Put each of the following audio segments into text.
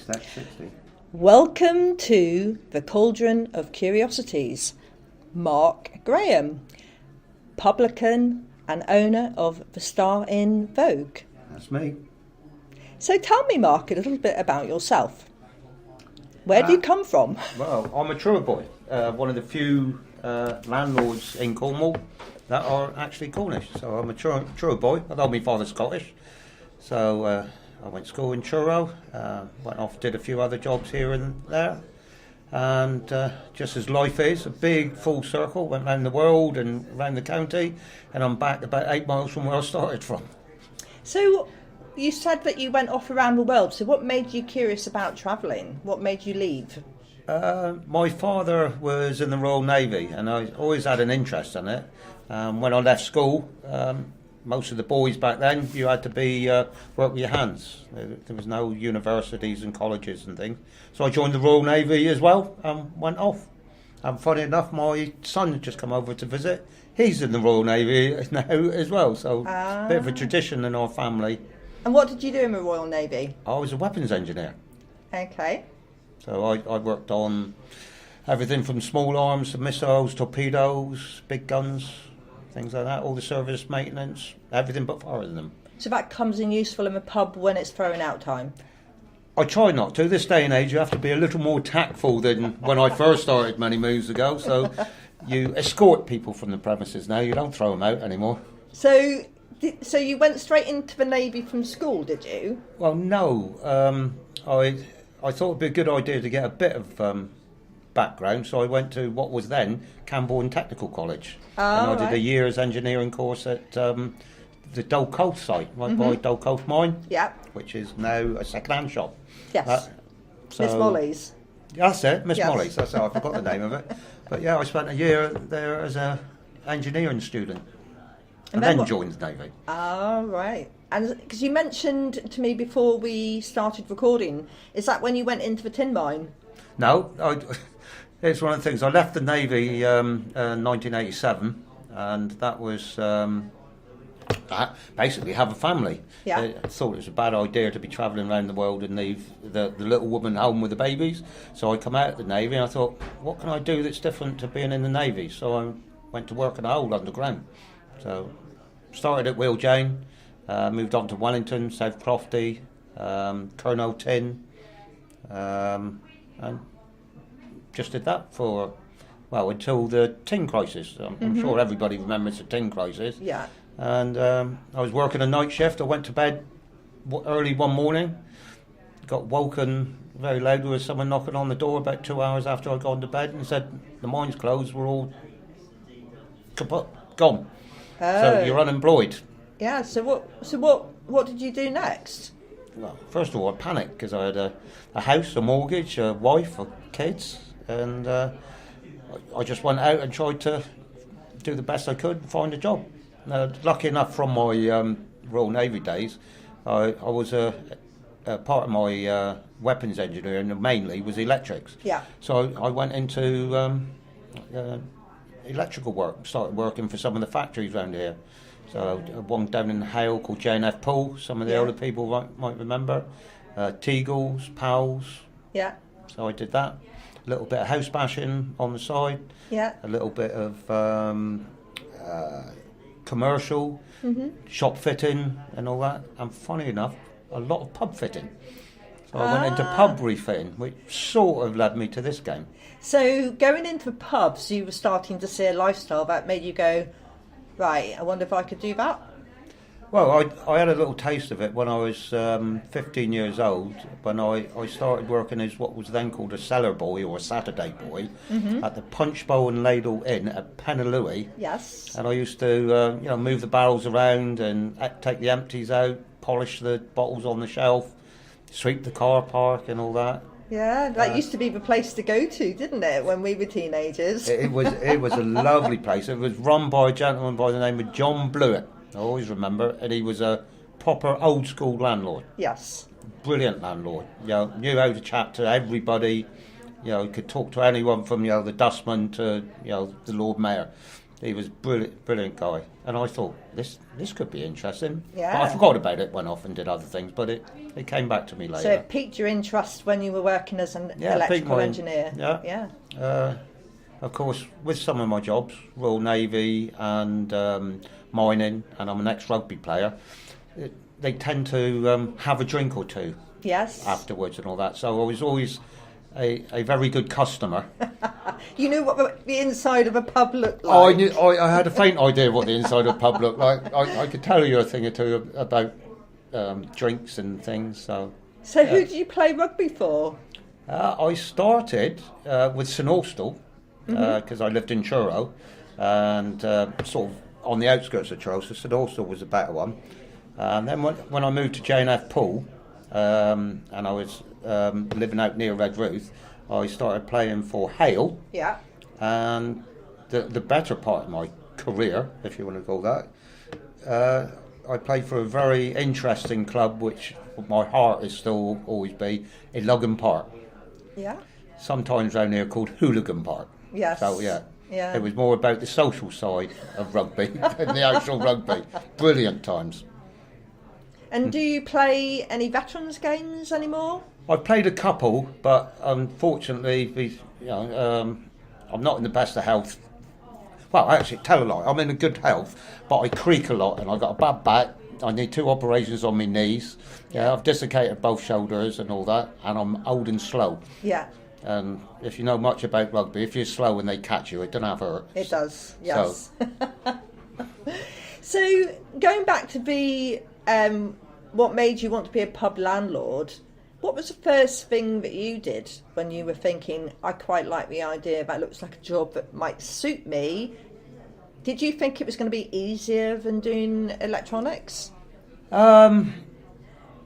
step 60. Welcome to the Cauldron of Curiosities. Mark Graham, publican and owner of the Star in Vogue. That's me. So tell me, Mark, a little bit about yourself. Where do you come from? Well, I'm a Truro boy, one of the few landlords in Cornwall that are actually Cornish. So I'm a Truro boy, although my father's Scottish. So I went to school in Truro, went off, did a few other jobs here and there. And just as life is, a big full circle, went round the world and round the county, and I'm back about 8 miles from where I started from. So you said that you went off around the world. So what made you curious about travelling? What made you leave? My father was in the Royal Navy, and I always had an interest in it. When I left school, most of the boys back then, you had to be work with your hands. There was no universities and colleges and things. So I joined the Royal Navy as well and went off. And funny enough, my son had just come over to visit. He's in the Royal Navy now as well. So a bit of a tradition in our family. And what did you do in the Royal Navy? I was a weapons engineer. Okay. So I worked on everything from small arms to missiles, torpedoes, big guns, things like that, all the service maintenance, everything but firing them. So that comes in useful in the pub when it's throwing out time? I try not to. This day and age, you have to be a little more tactful than when I first started many moons ago. So you escort people from the premises now. You don't throw them out anymore. So you went straight into the Navy from school, did you? Well, no. I thought it'd be a good idea to get a bit of background, so I went to what was then Camborne Technical College. And I did a year's engineering course at the Dole Coast site, right by Dole Coast Mine, which is now a second-hand shop. Yes, Miss Molly's. That's it, Miss Molly's. That's how I forgot the name of it. But yeah, I spent a year there as an engineering student, and then joined the Navy. Oh, right. And because you mentioned to me before we started recording, is that when you went into the tin mine? No, it's one of the things. I left the Navy in 1987, and that was basically have a family. Yeah. I thought it was a bad idea to be travelling around the world and leave the little woman home with the babies. So I come out of the Navy and I thought, what can I do that's different to being in the Navy? So I went to work in a hole underground. So started at Wheel Jane, moved on to Wellington, South Crofty, Colonel Tin, and just did that for, well, until the tin crisis. I'm sure everybody remembers the tin crisis. Yeah. And I was working a night shift. I went to bed early one morning, got woken very loudly with someone knocking on the door about 2 hours after I'd gone to bed and said, the mine's closed, we're all kaput, gone. So you're unemployed. Yeah, so what did you do next? Well, first of all, I panicked because I had a house, a mortgage, a wife, kids, and I just went out and tried to do the best I could and find a job. Lucky enough, from my Royal Navy days, I was a part of my weapons engineering mainly was electrics. Yeah. So I went into electrical work, started working for some of the factories around here. So one down in Hale called J&F Pool, some of the older people might remember. Teagles, Powell's. Yeah. So I did that. A little bit of house bashing on the side. Yeah. A little bit of commercial, shop fitting and all that. And funny enough, a lot of pub fitting. So I went into pub refitting, which sort of led me to this game. So going into the pubs, you were starting to see a lifestyle that made you go, right, I wonder if I could do that? Well, I had a little taste of it when I was 15 years old, when I started working as what was then called a cellar boy or a Saturday boy at the Punch Bowl and Ladle Inn at Penalui. Yes. And I used to move the barrels around and take the empties out, polish the bottles on the shelf, sweep the car park and all that. Yeah, that used to be the place to go to, didn't it, when we were teenagers? It was a lovely place. It was run by a gentleman by the name of John Blewett. I always remember, and he was a proper old school landlord. Yes. Brilliant landlord. Knew how to chat to everybody. Could talk to anyone from the dustman to the Lord Mayor. He was brilliant guy, and I thought this could be interesting. Yeah. But I forgot about it, went off and did other things, but it came back to me later. So it piqued your interest when you were working as an electrical engineer. Yeah. Of course, with some of my jobs, Royal Navy and mining, and I'm an ex-rugby player, they tend to have a drink or two Yes. afterwards and all that. So I was always a very good customer. You knew what the inside of a pub looked like. I had a faint idea what the inside of a pub looked like. I could tell you a thing or two about drinks and things. So who did you play rugby for? I started with St Austell because I lived in Truro and sort of on the outskirts of Truro, so St Austell was a better one. And then when I moved to J&F Pool and I was living out near Redruth, I started playing for Hale. Yeah. And the better part of my career, if you want to call that, I played for a very interesting club, which my heart is still always be, in Logan Park. Yeah. Sometimes round here called Hooligan Park. Yes. So yeah. Yeah. It was more about the social side of rugby than the actual rugby. Brilliant times. And do you play any veterans games anymore? I've played a couple, but unfortunately, I'm not in the best of health. Well, actually, tell a lie. I'm in good health, but I creak a lot, and I've got a bad back. I need 2 operations on my knees. Yeah, I've dislocated both shoulders and all that, and I'm old and slow. Yeah. And if you know much about rugby, if you're slow and they catch you, it doesn't have hurt. It does. Yes. So going back to be what made you want to be a pub landlord, what was the first thing that you did when you were thinking, I quite like the idea, that looks like a job that might suit me? Did you think it was going to be easier than doing electronics?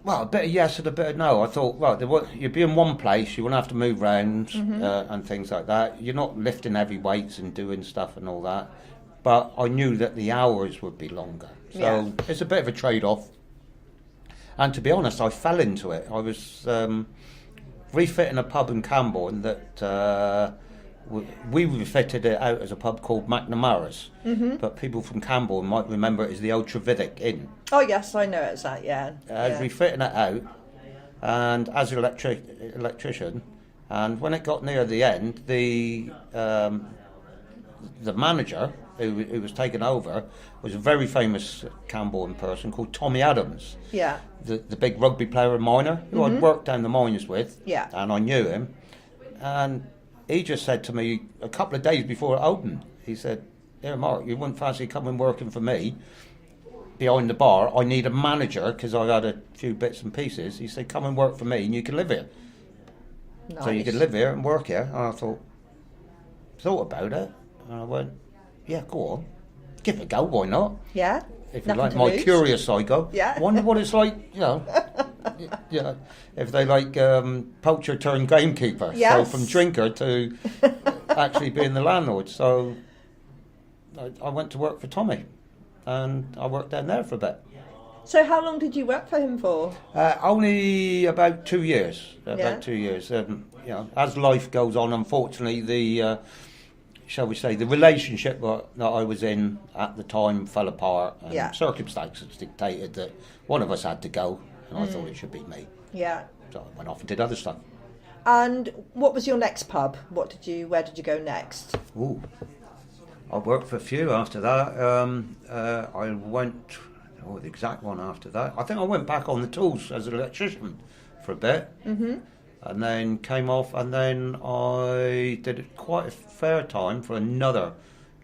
Well, a bit of yes and a bit of no. I thought, well, you'd be in one place, you wouldn't have to move around and things like that. You're not lifting heavy weights and doing stuff and all that. But I knew that the hours would be longer. So it's a bit of a trade-off. And to be honest, I fell into it. I was refitting a pub in Camborne that we refitted it out as a pub called McNamara's. But people from Camborne might remember it as the old Trevithick Inn. Oh yes, I know it's that. Yeah. I was refitting it out, and as an electrician, and when it got near the end, the manager who was taken over was a very famous Camborne person called Tommy Adams. Yeah. The big rugby player and miner who I'd worked down the mines with. Yeah. And I knew him, and he just said to me a couple of days before it opened, he said, "Here, Mark, you wouldn't fancy coming working for me behind the bar? I need a manager because I've had a few bits and pieces." He said, "Come and work for me and you can live here." Nice. So you could live here and work here. And I thought about it, and I went, "Yeah, go on, give it a go. Why not?" Yeah. If you Nothing like to my lose. curious side, go. Yeah. Wonder what it's like, if they like poacher turned gamekeeper. Yes. So from drinker to actually being the landlord. So I went to work for Tommy, and I worked down there for a bit. So how long did you work for him for? Only about 2 years. About 2 years. As life goes on, unfortunately, the shall we say, the relationship that I was in at the time fell apart, and circumstances dictated that one of us had to go, and I thought it should be me. Yeah. So I went off and did other stuff. And what was your next pub? Where did you go next? Ooh, I worked for a few after that. I went, the exact one after that. I think I went back on the tools as an electrician for a bit. And then came off, and then I did it quite a fair time for another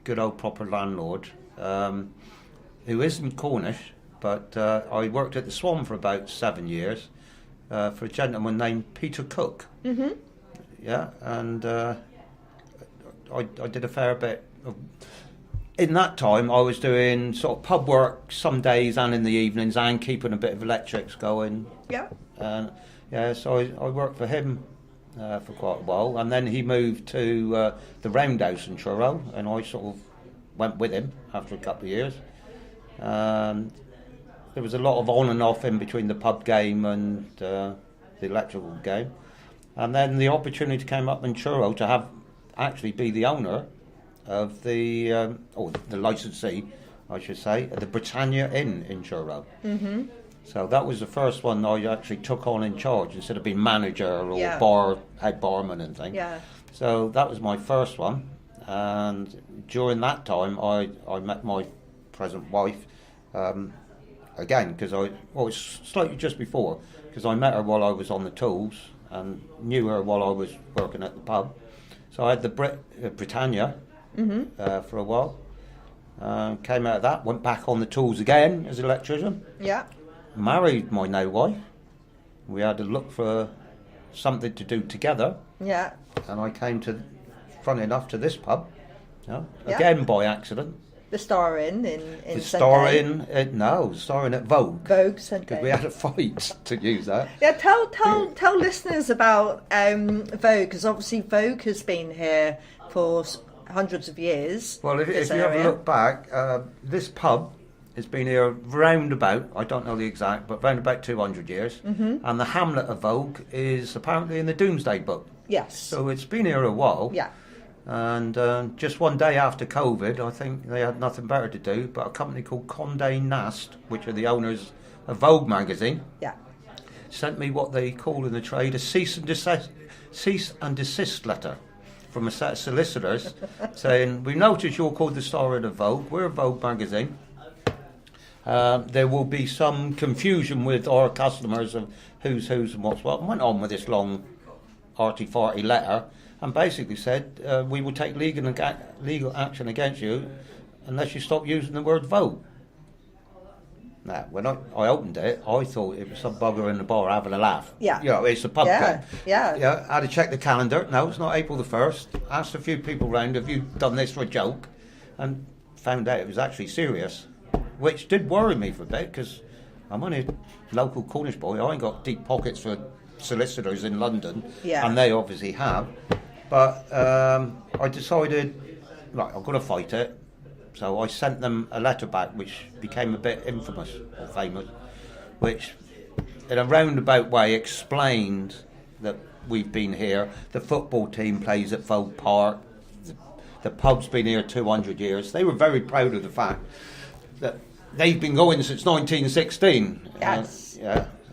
good old proper landlord, who isn't Cornish, but I worked at the Swan for about 7 years for a gentleman named Peter Cook. Yeah, and I did a fair bit of... In that time, I was doing sort of pub work some days and in the evenings, and keeping a bit of electrics going. Yeah. And so I worked for him for quite a while, and then he moved to the Roundhouse in Truro, and I sort of went with him after a couple of years. There was a lot of on and off in between the pub game and the electrical game, and then the opportunity came up in Truro to actually be the owner of the or the licensee, I should say, of the Britannia Inn in Truro. Mm-hmm. So that was the first one I actually took on in charge instead of being manager or head barman and things. Yeah. So that was my first one, and during that time I met my present wife again, because it's slightly just before, because I met her while I was on the tools and knew her while I was working at the pub. So I had the Britannia for a while. Came out of that, went back on the tools again as an electrician. Yeah. Married my now wife. We had to look for something to do together. Yeah. And I came to, funny enough, to this pub. Again by accident. The Star Inn in The Star Inn, Star Inn at Vogue. Vogue, St. Because we had a fight to use that. Yeah, tell listeners about Vogue, because obviously Vogue has been here for hundreds of years. Well, if you have a look back, this pub has been here round about, I don't know the exact, but round about 200 years. Mm-hmm. And the hamlet of Vogue is apparently in the Doomsday Book. Yes. So it's been here a while. Yeah. And just one day after COVID, I think they had nothing better to do, but a company called Condé Nast, which are the owners of Vogue magazine, sent me what they call in the trade a cease and desist letter from a set of solicitors saying, we notice you're called the Star of Vogue, we're a Vogue magazine. There will be some confusion with our customers of who's and what's what. And went on with this long arty-farty letter and basically said, we will take legal action against you unless you stop using the word Vogue. Now, when I opened it, I thought it was some bugger in the bar having a laugh. Yeah. You know, it's a pub club. Yeah. I had to check the calendar. No, it's not April the 1st. Asked a few people round, have you done this for a joke? And found out it was actually serious, which did worry me for a bit, because I'm only a local Cornish boy. I ain't got deep pockets for solicitors in London, and they obviously have. But I decided, right, I've got to fight it. So I sent them a letter back, which became a bit infamous or famous, which in a roundabout way explained that we've been here. The football team plays at Vogue Park. The pub's been here 200 years. They were very proud of the fact that they've been going since 1916. Yes.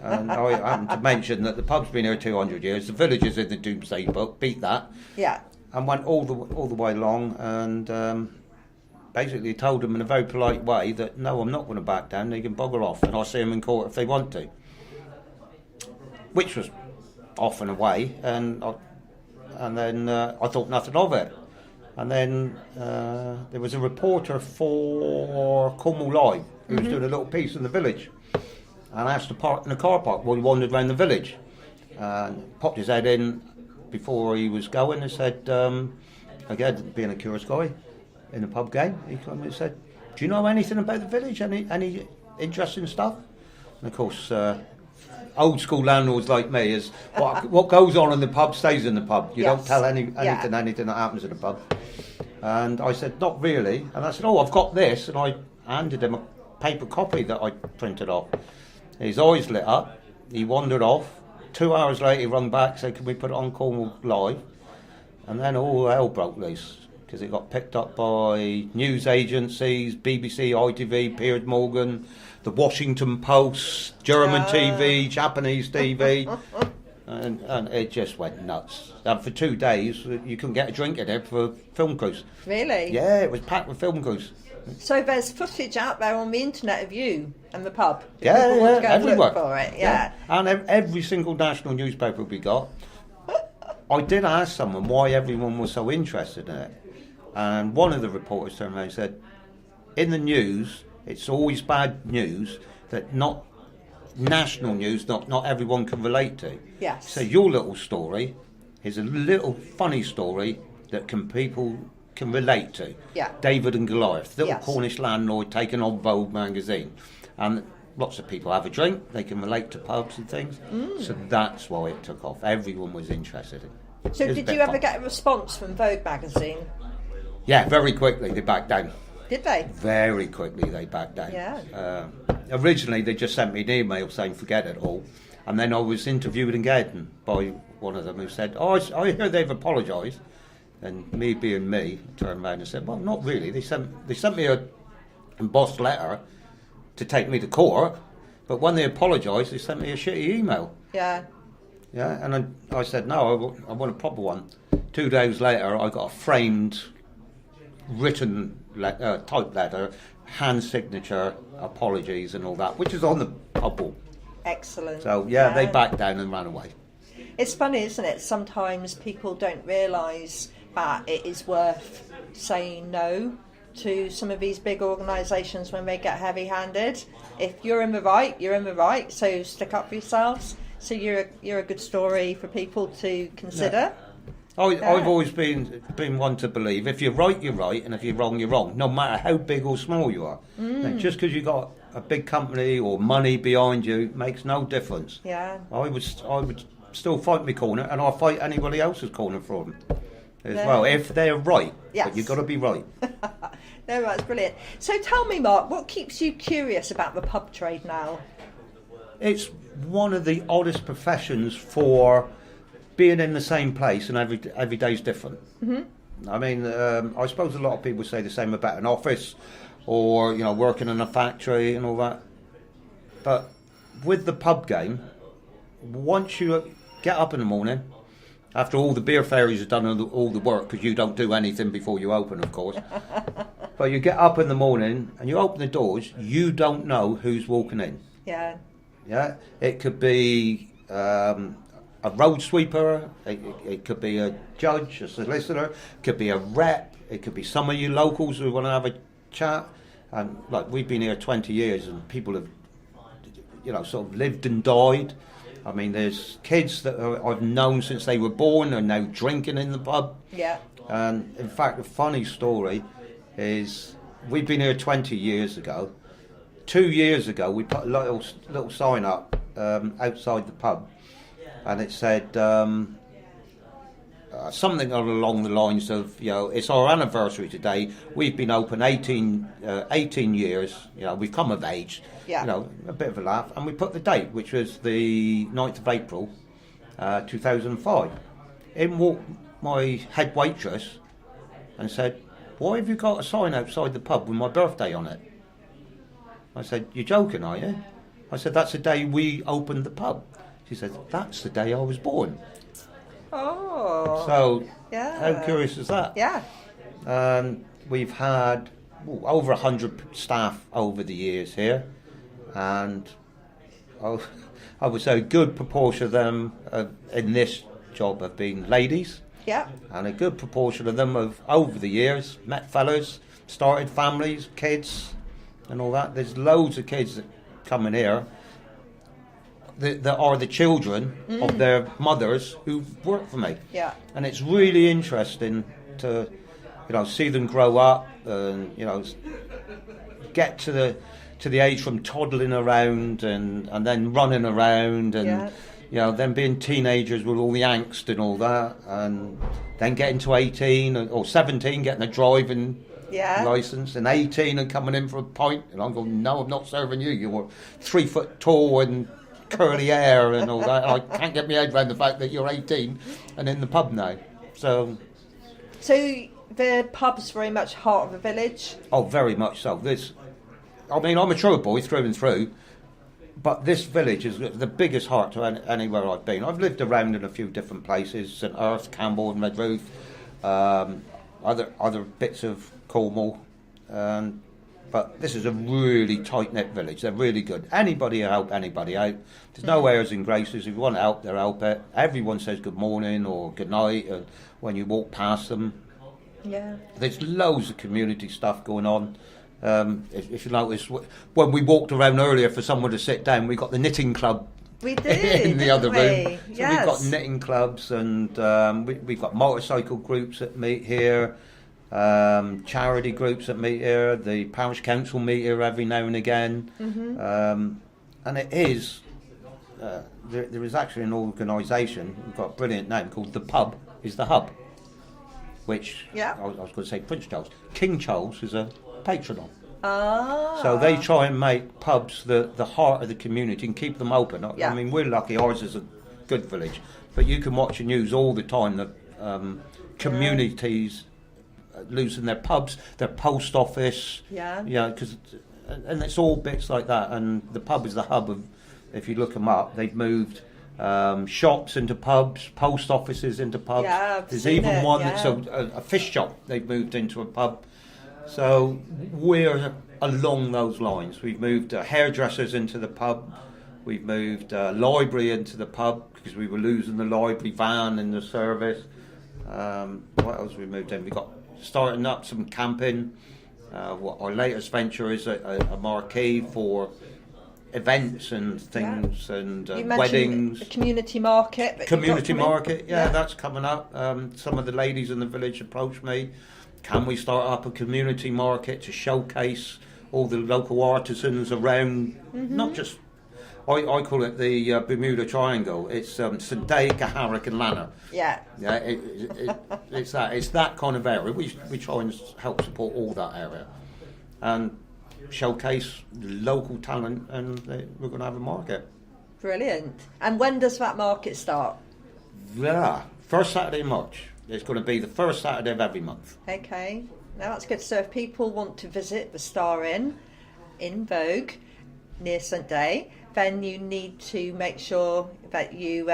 And I happened to mention that the pub's been here 200 years. The village is in the Doomsday Book. Beat that. Yeah. And went all the way along and basically told them in a very polite way that no, I'm not going to back down. They can bugger off, and I'll see them in court if they want to. Which was off and away, and then I thought nothing of it. And then there was a reporter for Cornwall Live who was doing a little piece in the village, and asked to park in the car park while he wandered around the village, and popped his head in before he was going and said, again, being a curious guy in a pub game, he came and said, do you know anything about the village, any interesting stuff? And of course, old school landlords like me is what goes on in the pub stays in the pub. You don't tell anything that happens in the pub. And I said, not really. And I said, oh, I've got this. And I handed him a paper copy that I printed off. His eyes lit up. He wandered off. 2 hours later, he rung back, said, can we put it on Cornwall Live? And then all hell broke loose, because it got picked up by news agencies, BBC, ITV, Piers Morgan, the Washington Post, German TV, Japanese TV, and it just went nuts. And for 2 days, you couldn't get a drink in it for film crews. Really? Yeah, it was packed with film crews. So there's footage out there on the internet of you and the pub. Yeah, People want to go everywhere. And look for it. Yeah. And every single national newspaper we got. I did ask someone why everyone was so interested in it. And one of the reporters turned around and said, in the news, it's always bad news that not national news, not everyone can relate to. Yes. So your little story is a little funny story that people can relate to. Yeah. David and Goliath, little Yes. Cornish landlord taking on Vogue magazine. And lots of people have a drink, they can relate to pubs and things. So that's why it took off. Everyone was interested in it. So It was did a you bit ever fun. get a response from Vogue magazine? Yeah, very quickly they backed down. Did they? Very quickly they backed down. Yeah. Originally they just sent me an email saying forget it all. And then I was interviewed again by one of them who said, oh, I hear they've apologised. And me being me, turned around and said, well, not really. They sent me a embossed letter to take me to court, but when they apologised, they sent me a shitty email. Yeah. Yeah, and I said, no, I want a proper one. 2 days later, I got a framed, written type letter, hand signature, apologies and all that, which is on the pub wall. Excellent. So, yeah, they backed down and ran away. It's funny, isn't it? Sometimes people don't realise that it is worth saying no to some of these big organisations when they get heavy-handed. If you're in the right, you're in the right, so stick up for yourselves. So you're a good story for people to consider. Yeah. I've always been one to believe if you're right, you're right, and if you're wrong, you're wrong, no matter how big or small you are. And just because you've got a big company or money behind you makes no difference. Yeah. I would still fight my corner, and I'll fight anybody else's corner for them as well, if they're right. Yes. But you've got to be right. No, that's brilliant. So tell me, Mark, what keeps you curious about the pub trade now? It's one of the oddest professions for being in the same place, and every day's different. Mm-hmm. I mean, I suppose a lot of people say the same about an office or, working in a factory and all that. But with the pub game, once you get up in the morning, after all the beer fairies have done all the work, because you don't do anything before you open, of course. But you get up in the morning and you open the doors, you don't know who's walking in. Yeah. Yeah, it could be a road sweeper, it could be a judge, a solicitor, it could be a rep, it could be some of you locals who want to have a chat. And like, we've been here 20 years and people have, sort of lived and died. I mean, there's kids that I've known since they were born and now drinking in the pub. Yeah. And in fact, a funny story is we've been here 20 years ago. 2 years ago, we put a little sign up outside the pub, and it said something along the lines of, it's our anniversary today. We've been open 18 years. We've come of age. Yeah. A bit of a laugh, and we put the date, which was the 9th of April, 2005. In walked my head waitress and said, "Why have you got a sign outside the pub with my birthday on it?" I said, "You're joking, are you?" I said, "That's the day we opened the pub." She said, "That's the day I was born." Oh. So, yeah. How curious is that? Yeah. We've had over 100 staff over the years here, and I would say a good proportion of them in this job have been ladies. Yeah. And a good proportion of them have, over the years, met fellas, started families, kids, and all that. There's loads of kids that come in here that are the children of their mothers who've worked for me. Yeah. And it's really interesting to, see them grow up and, get to the age from toddling around and then running around and, then being teenagers with all the angst and all that, and then getting to 18 or 17, getting a driving license, and 18 and coming in for a pint, and I'm going, "No, I'm not serving you. You're 3 foot tall and curly hair and all that." I can't get my head around the fact that you're 18 and in the pub now. So the pub's very much heart of the village. Oh, very much so. I'm a true boy through and through, but this village is the biggest heart to anywhere I've been. I've lived around in a few different places: St Earth, Campbell, and Redruth, other bits of Cornwall, but this is a really tight-knit village. They're really good. Anybody will help anybody out. There's no airs and graces. If you want help, they'll help it. Everyone says good morning or good night when you walk past them. Yeah. There's loads of community stuff going on. If you notice, when we walked around earlier for someone to sit down, we got the knitting club. We did in the other room. So yes. We've got knitting clubs, and we've got motorcycle groups that meet here, charity groups that meet here. The parish council meet here every now and again, and it is. There is actually an organisation. We've got a brilliant name called The Pub is the Hub, which I was going to say Prince Charles. King Charles is a patron of. Ah. So they try and make pubs the heart of the community and keep them open. Yeah. I mean, we're lucky, ours is a good village, but you can watch the news all the time that communities losing their pubs, their post office. Yeah. Yeah, and it's all bits like that. And the pub is the hub of, if you look them up, they've moved shops into pubs, post offices into pubs. Yeah, I've There's seen even it, one yeah. that's a fish shop. They've moved into a pub. So we're along those lines. We've moved hairdressers into the pub. We've moved library into the pub because we were losing the library van in the service. What else we moved in? We got starting up some camping. Our latest venture is a marquee for events and things, and You mentioned weddings. the community market. that you've got Community coming. market, yeah, that's coming up. Some of the ladies in the village approached me. Can we start up a community market to showcase all the local artisans around? Not just, I call it the Bermuda Triangle. It's St Day, Caharrock and Lanark. Yeah. Yeah, it's that kind of area. We try and help support all that area, and showcase local talent, and we're going to have a market. Brilliant. And when does that market start? Yeah, first Saturday in March. It's going to be the first Saturday of every month. Okay. Now that's good. So if people want to visit the Star Inn in Vogue near St Day, then you need to make sure that you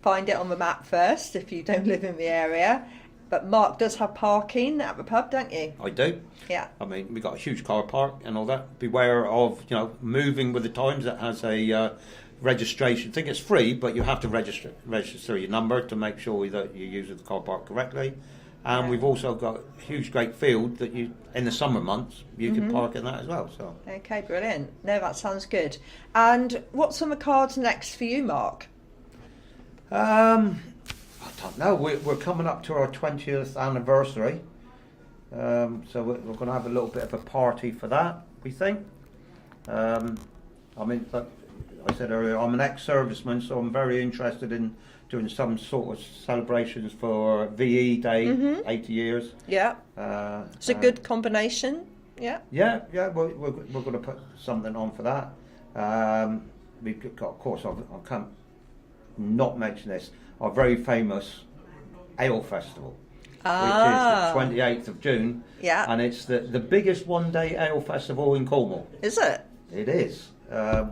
find it on the map first if you don't live in the area. But Mark does have parking at the pub, don't you? I do. Yeah. I mean, we've got a huge car park and all that. Beware of, moving with the times. That has a registration. I think it's free, but you have to register your number to make sure that you use the car park correctly. And we've also got a huge, great field that you, in the summer months, you can park in that as well. So. Okay, brilliant. No, that sounds good. And what's on the cards next for you, Mark? I don't know. We're coming up to our 20th anniversary, so we're going to have a little bit of a party for that, we think. I mean, like I said earlier, I'm an ex-serviceman, so I'm very interested in doing some sort of celebrations for VE Day, 80 years. Yeah. It's a good combination. Yeah. Yeah, we're going to put something on for that. We've got, of course, I can't not mention this, our very famous Ale Festival, which is the 28th of June. Yeah. And it's the biggest one-day ale festival in Cornwall. Is it? It is.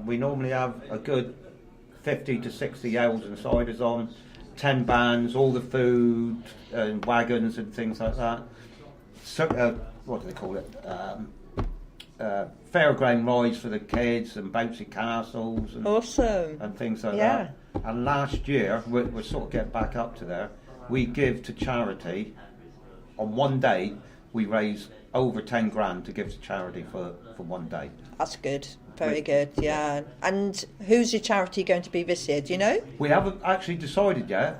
We normally have a good 50 to 60 ales and ciders on, 10 bands, all the food and wagons and things like that. So, what do they call it? Fairground rides for the kids and bouncy castles and, Awesome. and things like Yeah. that. And last year, we're sort of getting back up to there, we give to charity. On one day, we raise over 10 grand to give to charity for one day. That's good. Very good, yeah. And who's your charity going to be this year, do you know? We haven't actually decided yet.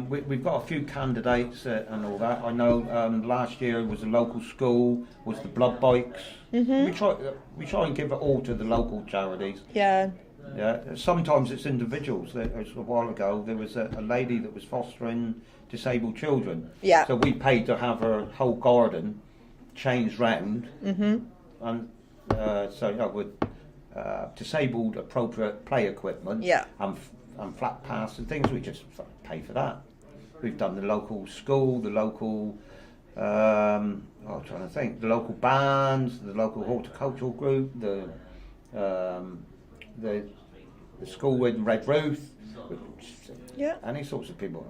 We've got a few candidates and all that. I know last year was a local school, was the blood bikes. We try and give it all to the local charities. Yeah. Yeah. Sometimes it's individuals. A while ago there was a lady that was fostering disabled children. Yeah. So we paid to have her whole garden changed round. And so with disabled appropriate play equipment. Yeah. And flat paths and things, we just pay for that. We've done the local school, the local, I'm trying to think, the local bands, the local horticultural group, the school with Red Roof, Yeah. any sorts of people.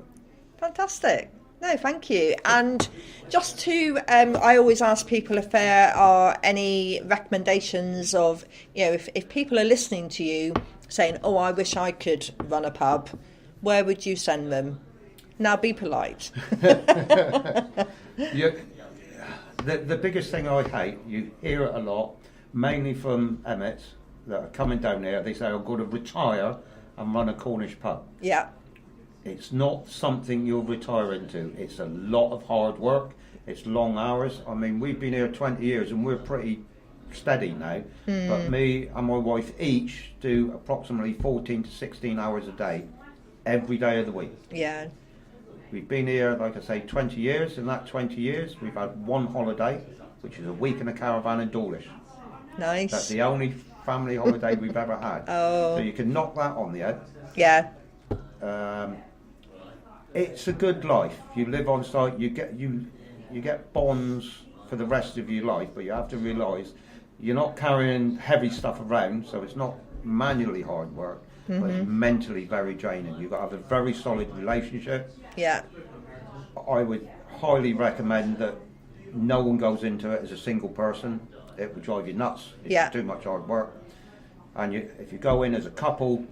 Fantastic. No, thank you. And just to, I always ask people if there are any recommendations of, if people are listening to you saying, oh, I wish I could run a pub, where would you send them? Now be polite. The biggest thing I hate, you hear it a lot, mainly from Emmets that are coming down here, they say, I'm going to retire and run a Cornish pub. Yeah. It's not something you'll retire into. It's a lot of hard work. It's long hours. I mean, we've been here 20 years and we're pretty steady now. But me and my wife each do approximately 14 to 16 hours a day, every day of the week. Yeah. We've been here, like I say, 20 years. In that 20 years, we've had one holiday, which is a week in a caravan in Dawlish. Nice. That's the only family holiday we've ever had. Oh. So you can knock that on the head. Yeah. it's a good life. You live on site. You get bonds for the rest of your life, but you have to realise you're not carrying heavy stuff around, so it's not manually hard work, but it's mentally very draining. You've got to have a very solid relationship. Yeah. I would highly recommend that no one goes into it as a single person. It will drive you nuts. It's too much hard work. And if you go in as a couple,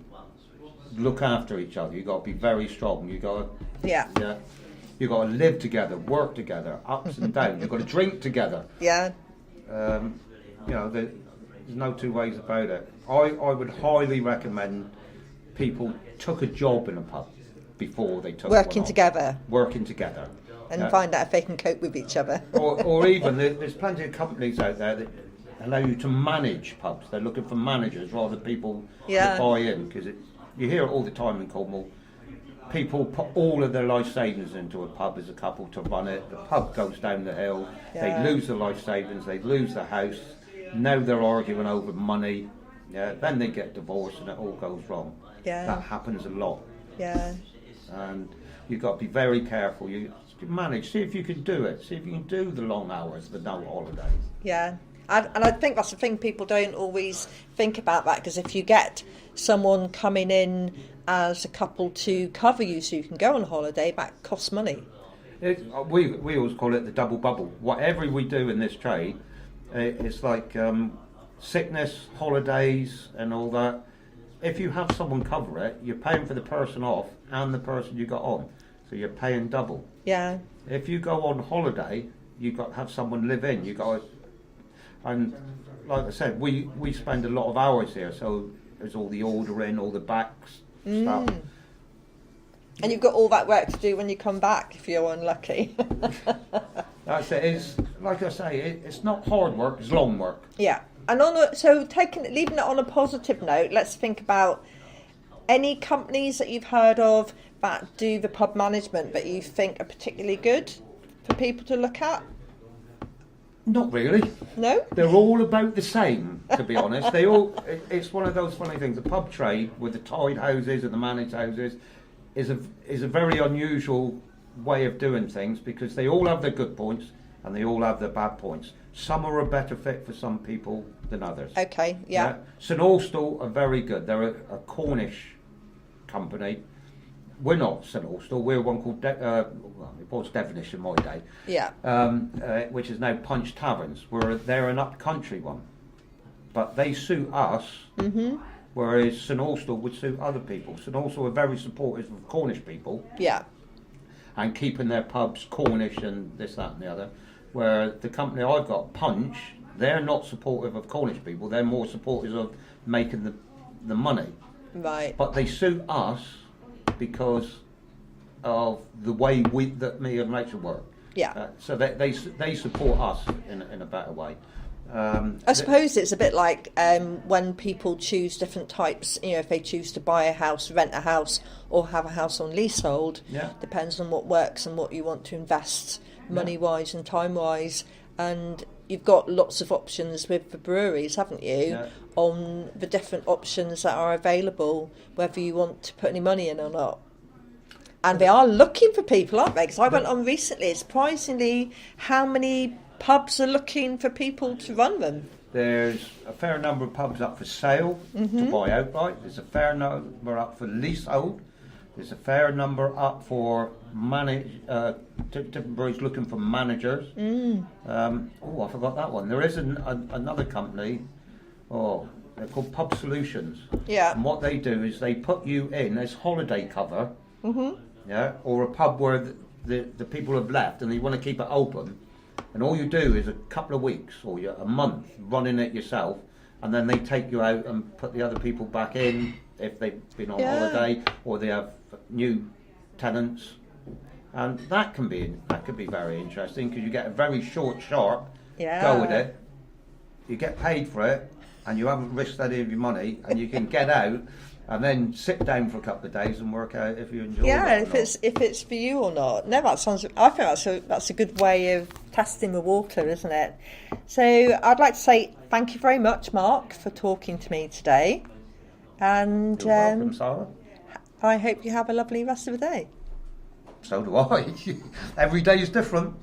look after each other. You've got to be very strong. You've got to, you've got to live together, work together, ups and downs. You've got to drink together. Yeah. There's no two ways about it. I would highly recommend people took a job in a pub before they took Working together. And find out if they can cope with each other. or even, there's plenty of companies out there that allow you to manage pubs. They're looking for managers rather than people that buy in, because you hear it all the time in Cornwall. People put all of their life savings into a pub as a couple to run it. The pub goes down the hill. They lose their life savings. They lose the house. Now they're arguing over money. Then they get divorced and it all goes wrong. That happens a lot. And you've got to be very careful. You manage. See if you can do it. See if you can do the long hours, the no holidays. And I think that's the thing, people don't always think about that, because if you get someone coming in as a couple to cover you so you can go on holiday, that costs money. We always call it the double bubble. Whatever we do in this trade, it's like sickness, holidays and all that. If you have someone cover it, you're paying for the person off and the person you got on. So you're paying double. If you go on holiday, you've got to have someone live in. And like I said, we spend a lot of hours here, so there's all the ordering, all the backs stuff. And you've got all that work to do when you come back if you're unlucky. That's it. It's like I say, it's not hard work, it's long work. And leaving it on a positive note, let's think about any companies that you've heard of that do the pub management that you think are particularly good for people to look at. Not really. No? They're all about the same, to be honest. It's one of those funny things. The pub trade with the tied houses and the managed houses is a very unusual way of doing things, because they all have their good points and they all have their bad points. Some are a better fit for some people than others. Okay, St Austell are very good. They're a Cornish company. We're not St Austell. We're one called it was Devonish in my day. Which is now Punch Taverns. They're an up-country one, but they suit us. Whereas St Austell would suit other people. St Austell are very supportive of Cornish people. And keeping their pubs Cornish and this, that, and the other. Where the company I've got, Punch, they're not supportive of Cornish people. They're more supportive of making the money. Right. But they suit us because of the way that me and Rachel work. So they support us in a better way. I suppose it's a bit like when people choose different types, if they choose to buy a house, rent a house, or have a house on leasehold. Depends on what works and what you want to invest money-wise and time-wise. And you've got lots of options with the breweries, haven't you, on the different options that are available, whether you want to put any money in or not. And they are looking for people, aren't they? Because I went on recently, surprisingly, how many pubs are looking for people to run them. There's a fair number of pubs up for sale to buy outright. There's a fair number up for leasehold. There's a fair number up for different breweries looking for managers. I forgot that one. There is another company. They're called Pub Solutions. And what they do is they put you in as holiday cover. Or a pub where the people have left and they want to keep it open. And all you do is a couple of weeks or a month running it yourself, and then they take you out and put the other people back in if they've been on holiday or they have new tenants. And that could be very interesting, because you get a very short, sharp go with it. You get paid for it, and you haven't risked any of your money, and you can get out and then sit down for a couple of days and work out if you enjoy it. If it's for you or not. No, I think that's a good way of testing the water, isn't it? So I'd like to say thank you very much, Mark, for talking to me today. And you're welcome, Sarah. I hope you have a lovely rest of the day. So do I. Every day is different.